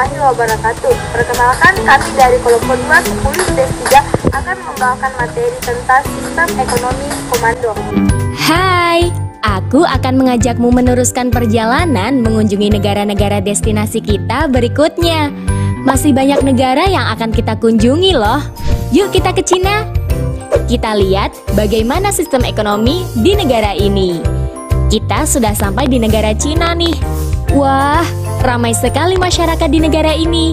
warahmatullahi wabarakatuh. Perkenalkan, kami dari kelompok 2 10-3 akan membawakan materi tentang sistem ekonomi komando. Hai, aku akan mengajakmu meneruskan perjalanan mengunjungi negara-negara destinasi kita berikutnya. Masih banyak negara yang akan kita kunjungi loh. Yuk kita ke Cina. Kita lihat bagaimana sistem ekonomi di negara ini. Kita sudah sampai di negara Cina nih. Wah, ramai sekali masyarakat di negara ini.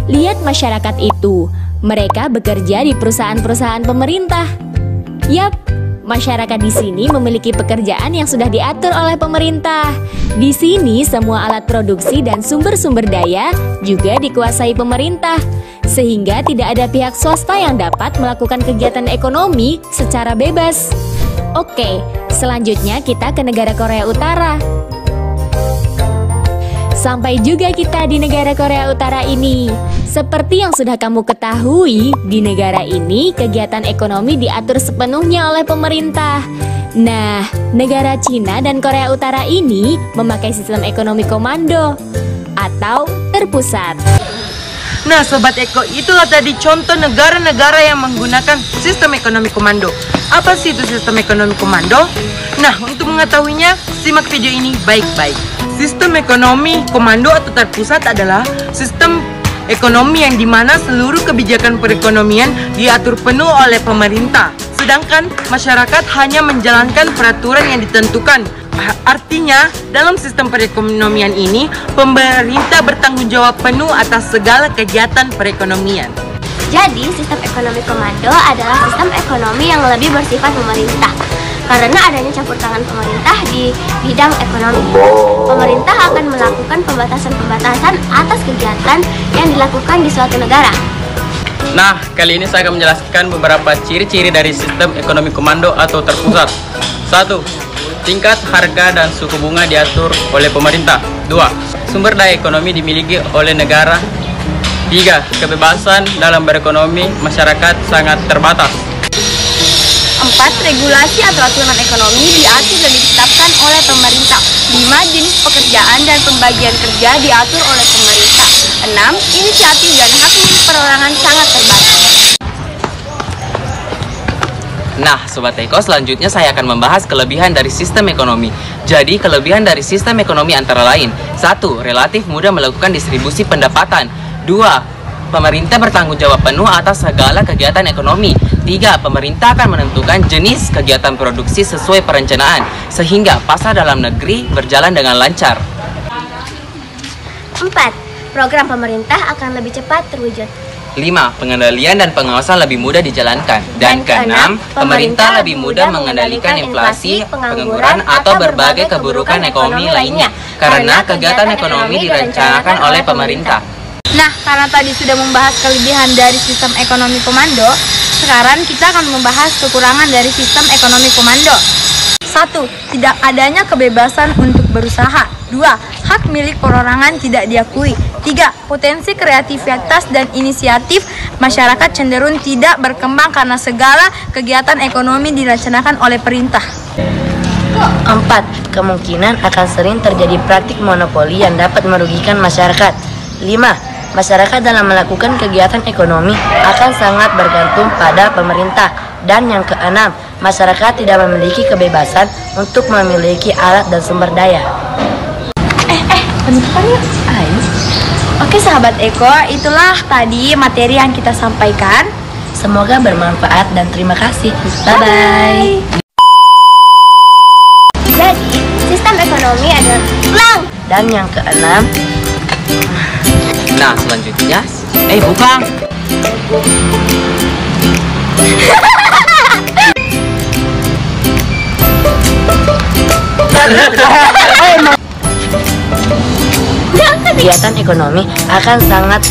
Lihat masyarakat itu, mereka bekerja di perusahaan-perusahaan pemerintah. Yap, masyarakat di sini memiliki pekerjaan yang sudah diatur oleh pemerintah. Di sini semua alat produksi dan sumber-sumber daya juga dikuasai pemerintah, sehingga tidak ada pihak swasta yang dapat melakukan kegiatan ekonomi secara bebas. Oke, selanjutnya kita ke negara Korea Utara. Sampai juga kita di negara Korea Utara ini. Seperti yang sudah kamu ketahui, di negara ini kegiatan ekonomi diatur sepenuhnya oleh pemerintah. Nah, negara Cina dan Korea Utara ini memakai sistem ekonomi komando atau terpusat. Nah Sobat Eko, itulah tadi contoh negara-negara yang menggunakan sistem ekonomi komando. Apa sih itu sistem ekonomi komando? Nah, untuk mengetahuinya, simak video ini baik-baik. Sistem ekonomi komando atau terpusat adalah sistem ekonomi yang dimana seluruh kebijakan perekonomian diatur penuh oleh pemerintah, sedangkan masyarakat hanya menjalankan peraturan yang ditentukan. Artinya, dalam sistem perekonomian ini, pemerintah bertanggung jawab penuh atas segala kegiatan perekonomian. Jadi, sistem ekonomi komando adalah sistem ekonomi yang lebih bersifat pemerintah. Karena adanya campur tangan pemerintah di bidang ekonomi, pemerintah akan melakukan pembatasan-pembatasan atas kegiatan yang dilakukan di suatu negara. Nah, kali ini saya akan menjelaskan beberapa ciri-ciri dari sistem ekonomi komando atau terpusat. 1. Tingkat harga dan suku bunga diatur oleh pemerintah. 2. Sumber daya ekonomi dimiliki oleh negara. 3. Kebebasan dalam berekonomi masyarakat sangat terbatas. 4. Regulasi atau aturan ekonomi diatur dan ditetapkan oleh pemerintah. 5. Jenis pekerjaan dan pembagian kerja diatur oleh pemerintah. 6. Inisiatif dan hak milik perorangan sangat terbatas. Nah, Sobat Eko, selanjutnya saya akan membahas kelebihan dari sistem ekonomi. Jadi, kelebihan dari sistem ekonomi antara lain: 1. Relatif mudah melakukan distribusi pendapatan. 2. Pemerintah bertanggung jawab penuh atas segala kegiatan ekonomi. 3. Pemerintah akan menentukan jenis kegiatan produksi sesuai perencanaan, sehingga pasar dalam negeri berjalan dengan lancar. 4. Program pemerintah akan lebih cepat terwujud. 5. Pengendalian dan pengawasan lebih mudah dijalankan. Dan ke-6, pemerintah lebih mudah mengendalikan inflasi, pengangguran, atau berbagai keburukan ekonomi lainnya, karena kegiatan ekonomi direncanakan oleh pemerintah. Nah, karena tadi sudah membahas kelebihan dari sistem ekonomi komando, sekarang kita akan membahas kekurangan dari sistem ekonomi komando. 1. Tidak adanya kebebasan untuk berusaha. 2. Hak milik perorangan tidak diakui. 3. Potensi kreativitas dan inisiatif masyarakat cenderung tidak berkembang karena segala kegiatan ekonomi direncanakan oleh perintah. 4. Kemungkinan akan sering terjadi praktik monopoli yang dapat merugikan masyarakat. 5. Masyarakat dalam melakukan kegiatan ekonomi akan sangat bergantung pada pemerintah. Dan yang ke-6, masyarakat tidak memiliki kebebasan untuk memiliki alat dan sumber daya. Bentar yuk. Ayo. Oke sahabat Eko, itulah tadi materi yang kita sampaikan. Semoga bermanfaat dan terima kasih. Bye-bye. Jadi, sistem ekonomi adalah Dan yang ke-6, Nah, selanjutnya, bukan. kegiatan ekonomi akan sangat